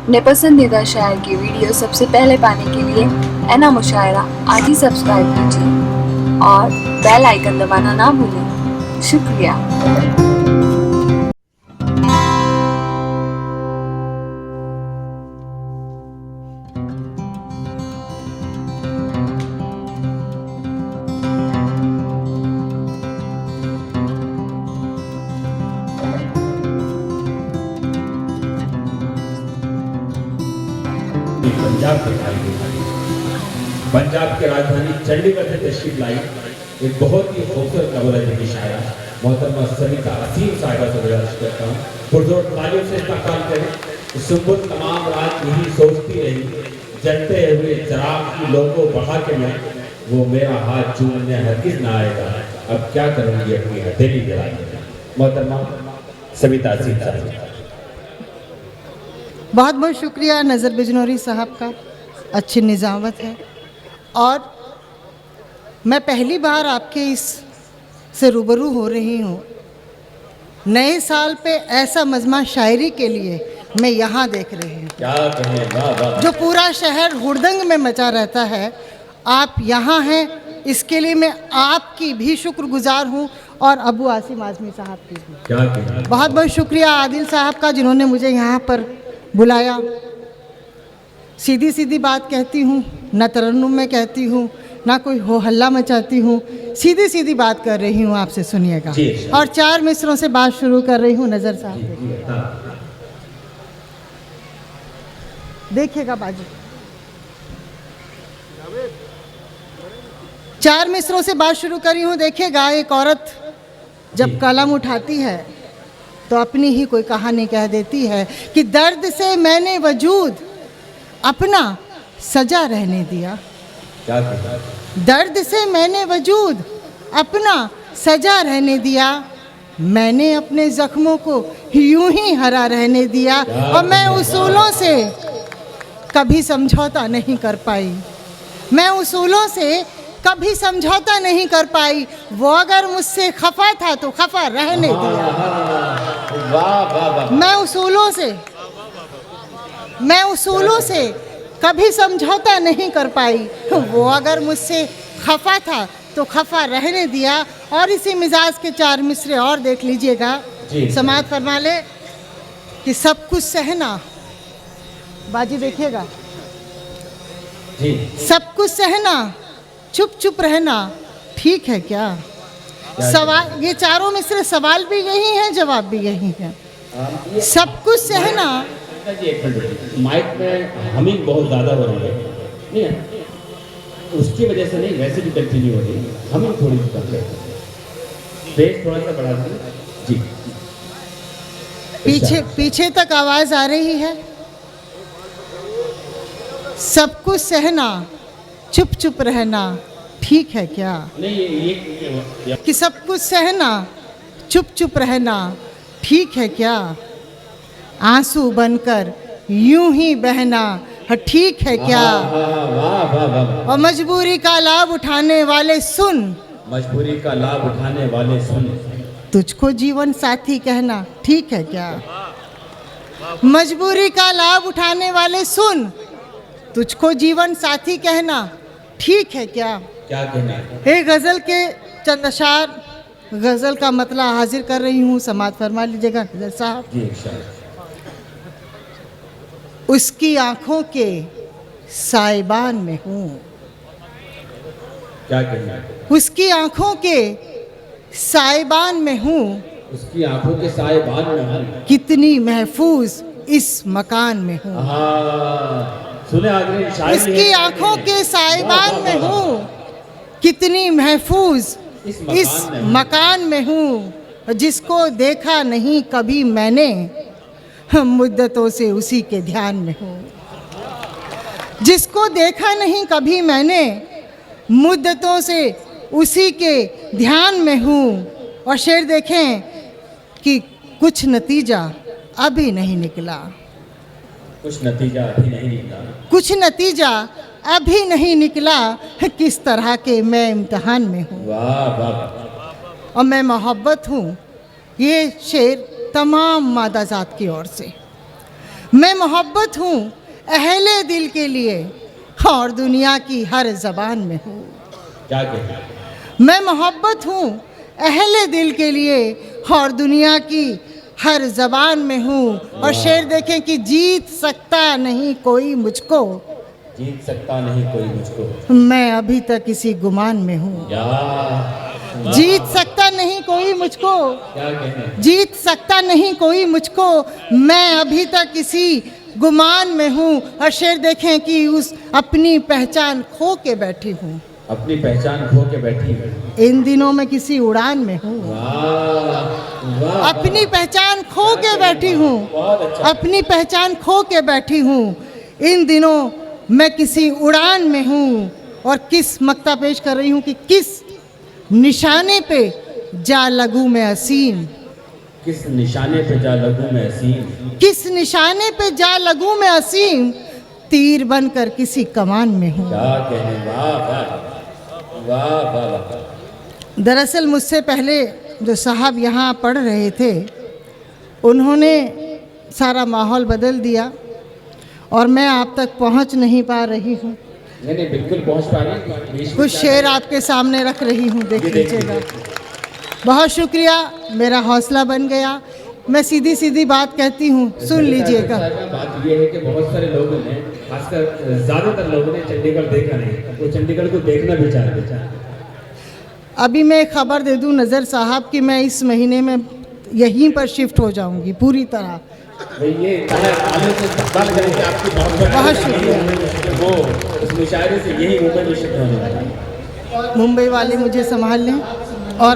अपने पसंदीदा शायर की वीडियो सबसे पहले पाने के लिए एना मुशायरा आज ही सब्सक्राइब कीजिए और बेल आइकन दबाना ना भूलें। शुक्रिया। पंजाब की राजधानी चंडीगढ़ से तशरीफ लाई एक बहुत ही खूबसूरत नवल की शायरा मोहतरमा सविता असीम साहिबा से गुजारिश करता हूँ पुरजोर तालियों से इस्तेमाल करें। सुबह तमाम रात यही सोचती रही जलते हुए चराग की लोगों बढ़ा के मैं वो मेरा हाथ चूमने हरगिज ना आएगा, अब क्या करूँगी अपनी हथेली जलाने। मोहतरमा सविता असीम साहिबा। बहुत बहुत शुक्रिया नज़र बिजनौरी साहब का, अच्छी निज़ामत है। और मैं पहली बार आपके इस से रूबरू हो रही हूँ। नए साल पे ऐसा मजमा शायरी के लिए मैं यहाँ देख रही हूँ। क्या कहें, वाह वाह। जो पूरा शहर हुड़दंग में मचा रहता है, आप यहाँ हैं, इसके लिए मैं आपकी भी शुक्रगुजार हूँ और अबू आसिम आज़मी साहब की भी। क्या कहें। बहुत बहुत शुक्रिया आदिल साहब का जिन्होंने मुझे यहाँ पर बुलाया। सीधी सीधी बात कहती हूँ, ना तरन्नुम में कहती हूँ, ना कोई हो हल्ला मचाती हूँ, सीधी सीधी बात कर रही हूँ, आपसे सुनिएगा। और 4 मिसरों से बात शुरू कर रही हूँ। नज़र साहब देखिएगा बाजू। 4 मिसरों से बात शुरू करी हूँ। देखिएगा, एक औरत जब कलम उठाती है तो अपनी ही कोई कहानी कह देती है कि दर्द से मैंने वजूद अपना सजा रहने दिया। दर्द से मैंने वजूद अपना सजा रहने दिया, मैंने अपने जख्मों को यूं ही हरा रहने दिया। और मैं उसूलों से कभी समझौता नहीं कर पाई, मैं उसूलों से कभी समझौता नहीं कर पाई। वो अगर मुझसे खफा था तो खफा रहने दिया। मैं उसूलों से कभी समझौता नहीं कर पाई। वो अगर मुझसे खफा था तो खफा रहने दिया। और इसी मिजाज के 4 मिसरे और देख लीजिएगा। समाअत फरमा ले कि सब कुछ सहना, बाजी देखिएगा, सब कुछ सहना, चुप चुप रहना ठीक है क्या? सवाल, ये चारों मिसरे सवाल भी यही हैं, जवाब भी यही है। सब कुछ सहना। माइक में हमिंग बहुत ज़्यादा हो रही है, नहीं है उसकी वजह से नहीं, वैसे भी कंटिन्यू हो रही है, हमिंग थोड़ी सी कम है, बेस थोड़ा सा बढ़ा दीजिए जी। पीछे तक आवाज़ आ रही है। सब कुछ सहना, चुप चुप रहना ठीक है क्या? नहीं ये कि सब कुछ सहना, चुप चुप रहना ठीक है क्या? आंसू बनकर यूं ही बहना ठीक है क्या? और मजबूरी का लाभ उठाने वाले सुन, मजबूरी का लाभ उठाने वाले सुन, तुझको जीवन साथी कहना ठीक है क्या? मजबूरी का लाभ उठाने वाले सुन, तुझको जीवन साथी कहना ठीक है क्या? क्या कहना है? एक गज़ल के चंद अशार गज़ल का मतला हाजिर कर रही हूँ, समाअत फरमा लीजिएगा नज़र साहब। जी इंशाअल्लाह। उसकी आँखों के साइबान में हूँ। क्या कहना है? उसकी आँखों के साइबान में हूँ, उसकी आंखों के साइबान में हूँ, कितनी महफूज इस मकान में हूँ। सुने आगे शायरी है। उसकी आँखों के साइबान में हूँ, कितनी महफूज इस मकान में हूँ। जिसको देखा नहीं कभी मैंने, मुद्दतों से उसी के ध्यान में हूँ। जिसको देखा नहीं कभी मैंने, मुद्दतों से उसी के ध्यान में हूँ। और शेर देखें कि कुछ नतीजा अभी नहीं निकला, कुछ नतीजा अभी नहीं निकला, कुछ नतीजा अभी नहीं निकला, किस तरह के मैं इम्तिहान में हूँ। वाह वाह। और मैं मोहब्बत हूँ। ये शेर तमाम मादाजात की ओर से। मैं मोहब्बत हूँ अहले दिल के लिए और दुनिया की हर ज़बान में हूँ। क्या कहना? मैं मोहब्बत हूँ अहले दिल के लिए और दुनिया की हर ज़बान में हूँ। और शेर देखें कि जीत सकता नहीं कोई मुझको, जीत सकता नहीं कोई मुझको, मैं अभी तक इसी गुमान में हूँ। या जीत सकता नहीं कोई मुझको, क्या कहना? जीत सकता नहीं कोई मुझको, मैं अभी तक इसी गुमान में हूँ। और शेर देखें कि उस अपनी पहचान खो के बैठी हूँ। अपनी पहचान खो के बैठी है। इन दिनों मैं किसी उड़ान में हूँ। वाह वाह, अपनी पहचान खो के बैठी हूँ। बहुत अच्छा। अपनी पहचान खो के बैठी हूँ। इन दिनों मैं किसी उड़ान में हूँ। और किस मक्ता पेश कर रही हूँ कि किस निशाने पे जा लगूं मैं असीम, किस निशाने पे जा लगूं मैं असीम, किस निशाने पे जा लगूं मैं असीम, तीर बनकर किसी कमान में हूँ। क्या कहने? वाह वाह वाह वाह वाह। दरअसल मुझसे पहले जो साहब यहाँ पढ़ रहे थे उन्होंने सारा माहौल बदल दिया और मैं आप तक पहुँच नहीं पा रही हूँ। नहीं नहीं, बिल्कुल पहुंच पा रही। कुछ शेर आपके सामने रख रही हूँ, देख लीजिएगा। बहुत शुक्रिया, मेरा हौसला बन गया। मैं सीधी सीधी बात कहती हूँ, सुन लीजिएगा। बात ये है कि बहुत सारे लोगों ने, खासकर ज्यादातर लोगों ने चंडीगढ़ देखा नहीं, वो चंडीगढ़ को देखना भी चाहते हैं। अभी मैं एक खबर दे दूँ नज़र साहब कि मैं इस महीने में यहीं पर शिफ्ट हो जाऊँगी पूरी तरह। ये आने से इस्तकबाल करें कि आपकी बहुत शुक्रिया। वो उस मुशायरे से यही मुंबई में शिफ्ट होने वाला है। मुंबई वाले मुझे संभाल लें और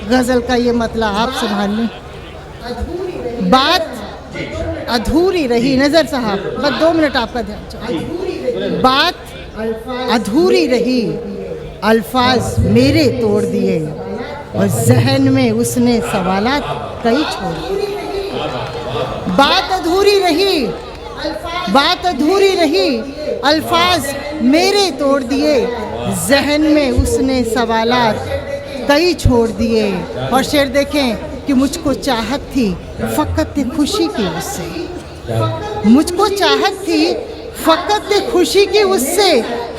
गज़ल का ये मतला आप संभाल लें। बात अधूरी रही नज़र साहब, बस 2 मिनट आपका ध्यान चाहिए। बात अधूरी रही, अल्फाज मेरे तोड़ दिए और जहन में उसने सवालात कई छोड़ दिए। बात अधूरी रही, बात अधूरी रही, अल्फाज मेरे तोड़ दिए, जहन में उसने सवालात कई छोड़ दिए। और शेर देखें कि मुझको चाहत थी फ़कत खुशी की उससे, मुझको चाहत थी फ़कत खुशी की उससे,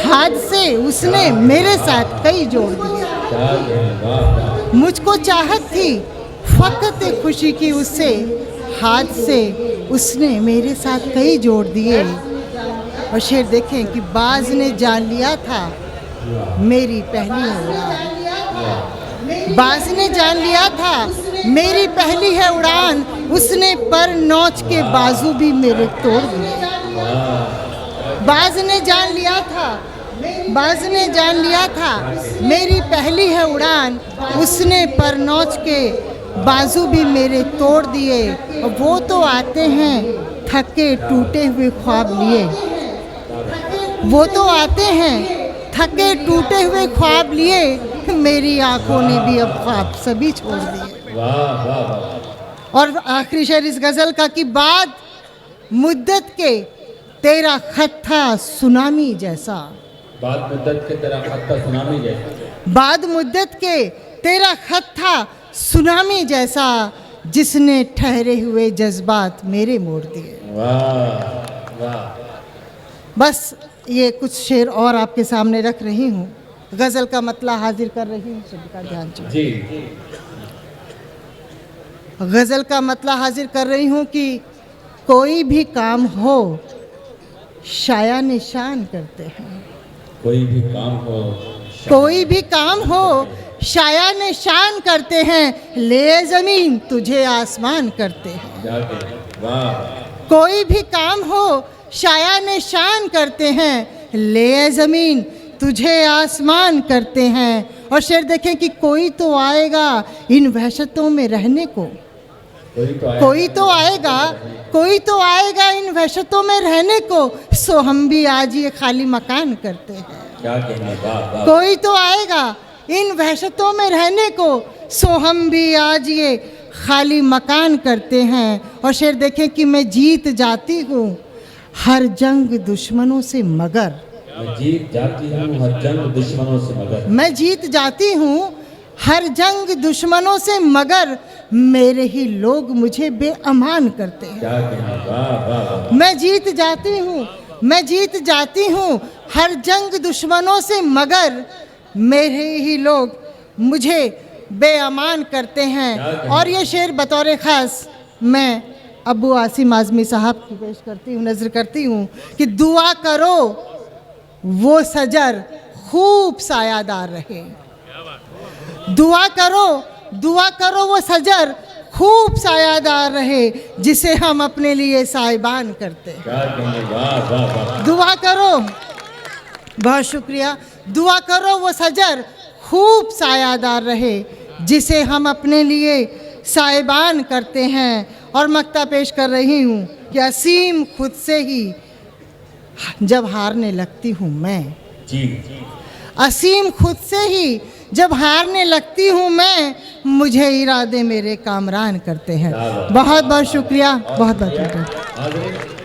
हाथ से उसने मेरे साथ कई जोड़ दिए। मुझको चाहत थी फ़कत खुशी की उससे, हाथ से उसने मेरे साथ कई जोड़ दिए। और शेर देखें कि बाज ने जान लिया था मेरी पहली है उड़ान, बाज ने जान लिया था मेरी पहली है उड़ान, उसने पर नौच के बाजू भी मेरे तोड़ दिए। बाज ने जान लिया था, बाज ने जान लिया था मेरी पहली है उड़ान, उसने पर नौच के बाजू भी मेरे तोड़ दिए। और वो तो आते हैं थके टूटे हुए ख्वाब लिए, वो तो आते हैं थके टूटे हुए ख्वाब लिए, मेरी आंखों ने भी अब ख्वाब सभी छोड़ दिए। वाह वाह वाह। और आखिरी शेर इस गज़ल का कि बाद मुद्दत के तेरा खत था सुनामी जैसा, बाद मुद्दत के तेरा खत था सुनामी जैसा, बाद मुद्दत के तेरा खत था सुनामी जैसा, जिसने ठहरे हुए जज्बात मेरे मोड़ दिए। वाह वाह। बस ये कुछ शेर और आपके सामने रख रही हूँ, गज़ल का मतला हाजिर कर रही हूँ, सबका ध्यान चाहिए। जी, गज़ल का मतला हाजिर कर रही हूँ कि कोई भी काम हो शाया निशान करते हैं, कोई भी काम हो, कोई भी काम हो शाया निशान करते हैं, ले ज़मीन तुझे आसमान करते हैं। जाके वाह। कोई भी काम हो शाया निशान करते हैं, ले ज़मीन तुझे आसमान करते हैं। और शेर देखें कि कोई तो आएगा इन वहशतों में रहने को, कोई तो आएगा, कोई तो आएगा इन वहशतों में रहने को, सो हम भी आज ये खाली मकान करते हैं। क्या कहना? वाह वाह। कोई तो आएगा इन वहशतों में रहने को, सो हम भी आज ये खाली मकान करते हैं। और शेर देखें कि मैं जीत जाती हूँ हर जंग दुश्मनों से मगर, मैं जीत जाती हूँ हर जंग दुश्मनों से मगर, मैं जीत जाती हूँ हर जंग दुश्मनों से मगर, मेरे ही लोग मुझे बेअमान करते हैं। क्या कहना, वाह वाह वाह। मैं जीत जाती हूँ हर जंग दुश्मनों से, मगर मेरे ही लोग मुझे बेअमान करते हैं। और ये शेर बतौर ख़ास मैं अबू आसिम आज़मी साहब की पेश करती हूँ, नज़र करती हूँ कि दुआ करो वो सजर खूब सायादार रहे। दुआ करो वो सजर खूब सायादार रहे, जिसे हम अपने लिए साहिबान करते हैं। क्या कहना, वाह वाह वाह। दुआ करो, बहुत शुक्रिया। दुआ करो वो सजर खूब सायादार रहे, जिसे हम अपने लिए साहिबान करते हैं। और मक्ता पेश कर रही हूँ कि असीम खुद से ही जब हारने लगती हूँ मैं, जी असीम खुद से ही जब हारने लगती हूँ मैं, मुझे इरादे मेरे कामरान करते हैं। बहुत बहुत शुक्रिया, बहुत बहुत शुक्रिया। हाज़िर